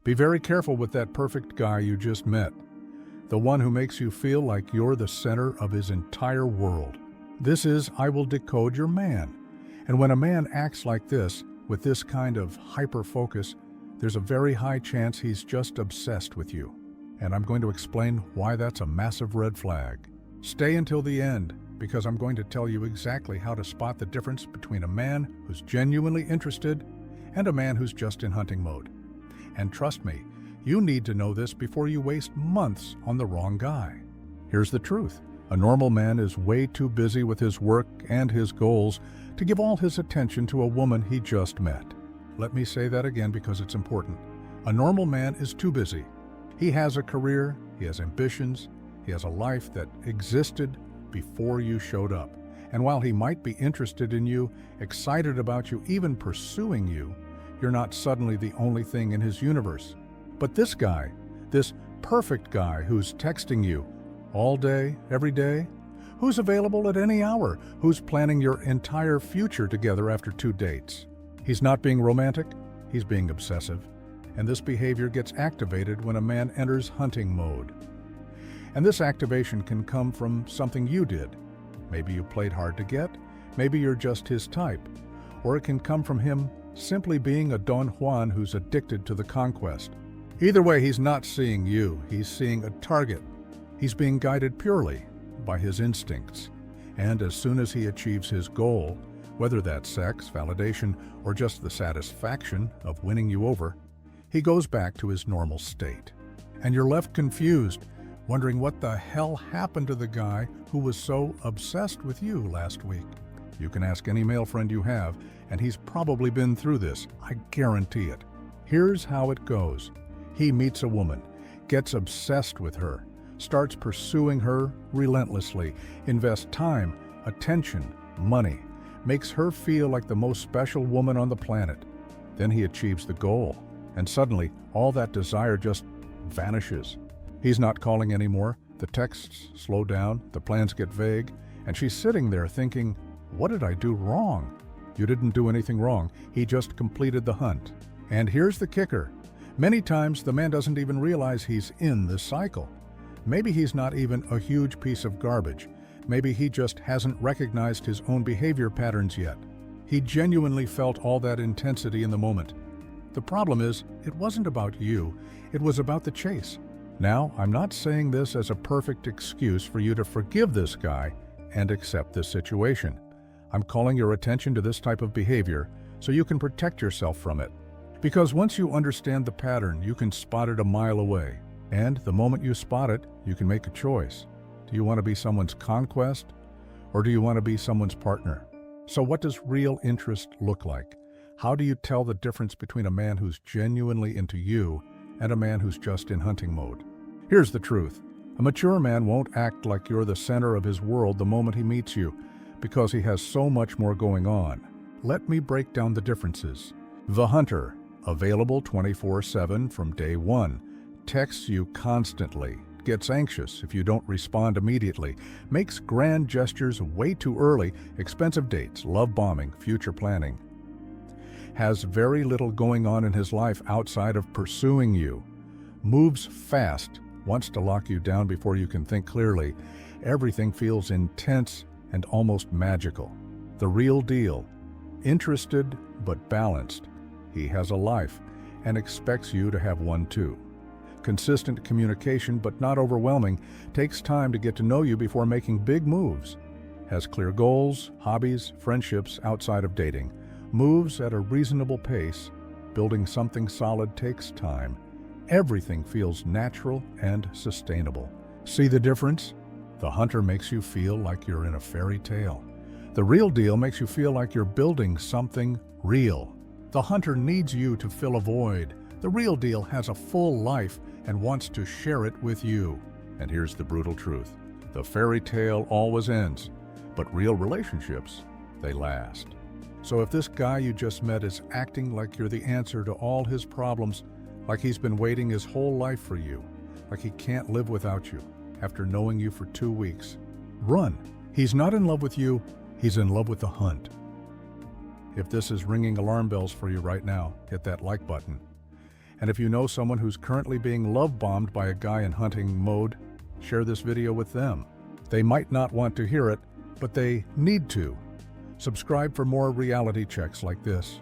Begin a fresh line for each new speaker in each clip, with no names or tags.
Be very careful with that perfect guy you just met, the one who makes you feel like you're the center of his entire world. This is I will decode your man. And when a man acts like this, with this kind of hyper-focus, there's a very high chance he's just obsessed with you. And I'm going to explain why that's a massive red flag. Stay until the end, because I'm going to tell you exactly how to spot the difference between a man who's genuinely interested and a man who's just in hunting mode. And trust me, you need to know this before you waste months on the wrong guy. Here's the truth. A normal man is way too busy with his work and his goals to give all his attention to a woman he just met. Let me say that again because it's important. A normal man is too busy. He has a career, he has ambitions, he has a life that existed before you showed up. And while he might be interested in you, excited about you, even pursuing you, you're not suddenly the only thing in his universe. But this guy, this perfect guy who's texting you all day, every day, who's available at any hour, who's planning your entire future together after 2 dates. He's not being romantic, he's being obsessive. And this behavior gets activated when a man enters hunting mode. And this activation can come from something you did. Maybe you played hard to get, maybe you're just his type. Or it can come from him simply being a Don Juan who's addicted to the conquest. Either way, he's not seeing you, he's seeing a target. He's being guided purely by his instincts. And as soon as he achieves his goal, whether that's sex, validation, or just the satisfaction of winning you over, he goes back to his normal state. And you're left confused, wondering what the hell happened to the guy who was so obsessed with you last week. You can ask any male friend you have, and he's probably been through this, I guarantee it. Here's how it goes. He meets a woman, gets obsessed with her, starts pursuing her relentlessly, invests time, attention, money, makes her feel like the most special woman on the planet. Then he achieves the goal, and suddenly all that desire just vanishes. He's not calling anymore, the texts slow down, the plans get vague, and she's sitting there thinking, what did I do wrong? You didn't do anything wrong, he just completed the hunt. And here's the kicker. Many times the man doesn't even realize he's in this cycle. Maybe he's not even a huge piece of garbage. Maybe he just hasn't recognized his own behavior patterns yet. He genuinely felt all that intensity in the moment. The problem is, it wasn't about you, it was about the chase. Now, I'm not saying this as a perfect excuse for you to forgive this guy and accept this situation. I'm calling your attention to this type of behavior so you can protect yourself from it. Because once you understand the pattern, you can spot it a mile away. And the moment you spot it, you can make a choice. Do you want to be someone's conquest, or do you want to be someone's partner? So what does real interest look like? How do you tell the difference between a man who's genuinely into you and a man who's just in hunting mode? Here's the truth. A mature man won't act like you're the center of his world the moment he meets you, because he has so much more going on. Let me break down the differences. The hunter, available 24/7 from day one, texts you constantly, gets anxious if you don't respond immediately, makes grand gestures way too early, expensive dates, love bombing, future planning. Has very little going on in his life outside of pursuing you. Moves fast, wants to lock you down before you can think clearly. Everything feels intense and almost magical. The real deal. Interested but balanced. He has a life and expects you to have one too. Consistent communication but not overwhelming, takes time to get to know you before making big moves. Has clear goals, hobbies, friendships outside of dating. Moves at a reasonable pace. Building something solid takes time. Everything feels natural and sustainable. See the difference? The hunter makes you feel like you're in a fairy tale. The real deal makes you feel like you're building something real. The hunter needs you to fill a void. The real deal has a full life and wants to share it with you. And here's the brutal truth. The fairy tale always ends, but real relationships, they last. So if this guy you just met is acting like you're the answer to all his problems, like he's been waiting his whole life for you, like he can't live without you after knowing you for 2 weeks, run. He's not in love with you, he's in love with the hunt. If this is ringing alarm bells for you right now, hit that like button. And if you know someone who's currently being love-bombed by a guy in hunting mode, share this video with them. They might not want to hear it, but they need to. Subscribe for more reality checks like this.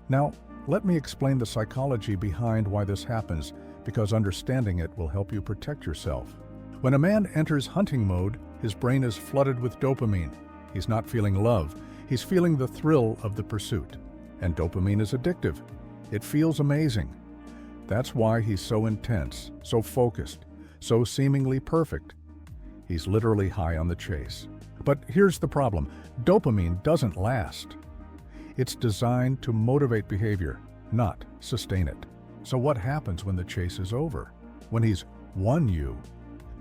Now, let me explain the psychology behind why this happens, because understanding it will help you protect yourself. When a man enters hunting mode, his brain is flooded with dopamine. He's not feeling love, he's feeling the thrill of the pursuit. And dopamine is addictive. It feels amazing. That's why he's so intense, so focused, so seemingly perfect. He's literally high on the chase. But here's the problem. Dopamine doesn't last. It's designed to motivate behavior, not sustain it. So what happens when the chase is over? When he's won you,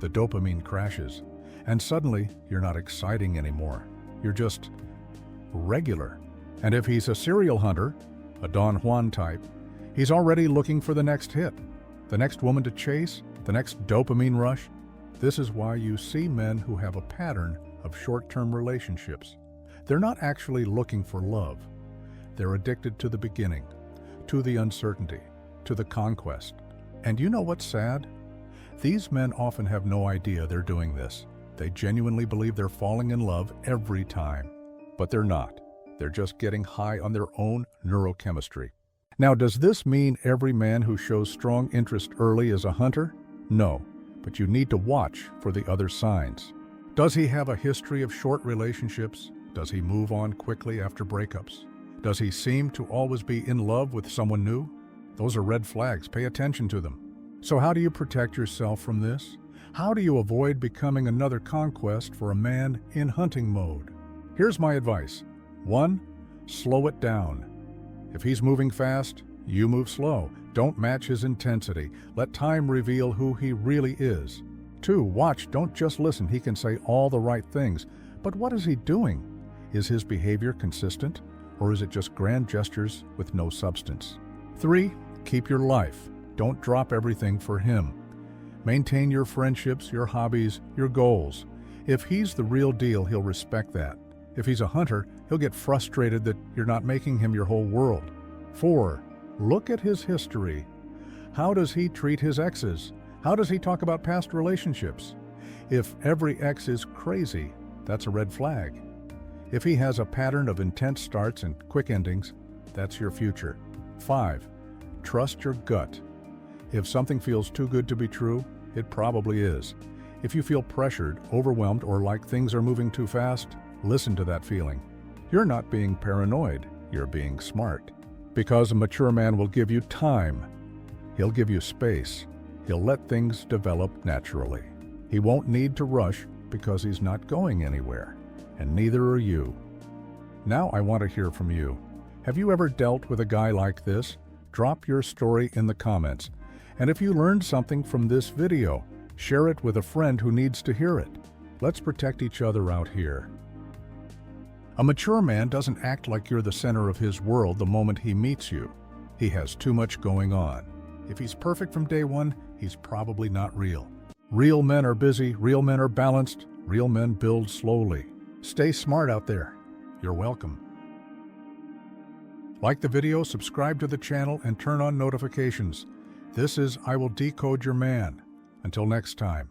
the dopamine crashes, and suddenly you're not exciting anymore. You're just regular. And if he's a serial hunter, a Don Juan type, he's already looking for the next hit, the next woman to chase, the next dopamine rush. This is why you see men who have a pattern of short-term relationships. They're not actually looking for love. They're addicted to the beginning, to the uncertainty, to the conquest. And you know what's sad? These men often have no idea they're doing this. They genuinely believe they're falling in love every time. But they're not. They're just getting high on their own neurochemistry. Now, does this mean every man who shows strong interest early is a hunter? No, but you need to watch for the other signs. Does he have a history of short relationships? Does he move on quickly after breakups? Does he seem to always be in love with someone new? Those are red flags. Pay attention to them. So how do you protect yourself from this? How do you avoid becoming another conquest for a man in hunting mode? Here's my advice. 1. Slow it down. If he's moving fast, you move slow. Don't match his intensity. Let time reveal who he really is. 2. Watch, don't just listen. He can say all the right things, but what is he doing? Is his behavior consistent, or is it just grand gestures with no substance? 3. Keep your life. Don't drop everything for him. Maintain your friendships, your hobbies, your goals. If he's the real deal, he'll respect that. If he's a hunter, he'll get frustrated that you're not making him your whole world. 4. Look at his history. How does he treat his exes? How does he talk about past relationships? If every ex is crazy, that's a red flag. If he has a pattern of intense starts and quick endings, that's your future. 5. Trust your gut. If something feels too good to be true, it probably is. If you feel pressured, overwhelmed, or like things are moving too fast, listen to that feeling. You're not being paranoid, you're being smart. Because a mature man will give you time. He'll give you space. He'll let things develop naturally. He won't need to rush because he's not going anywhere. And neither are you. Now I want to hear from you. Have you ever dealt with a guy like this? Drop your story in the comments. And if you learned something from this video, share it with a friend who needs to hear it. Let's protect each other out here. A mature man doesn't act like you're the center of his world the moment he meets you. He has too much going on. If he's perfect from day one, he's probably not real. Real men are busy, real men are balanced, real men build slowly. Stay smart out there. You're welcome. Like the video, subscribe to the channel, and turn on notifications. This is I Will Decode Your Man. Until next time.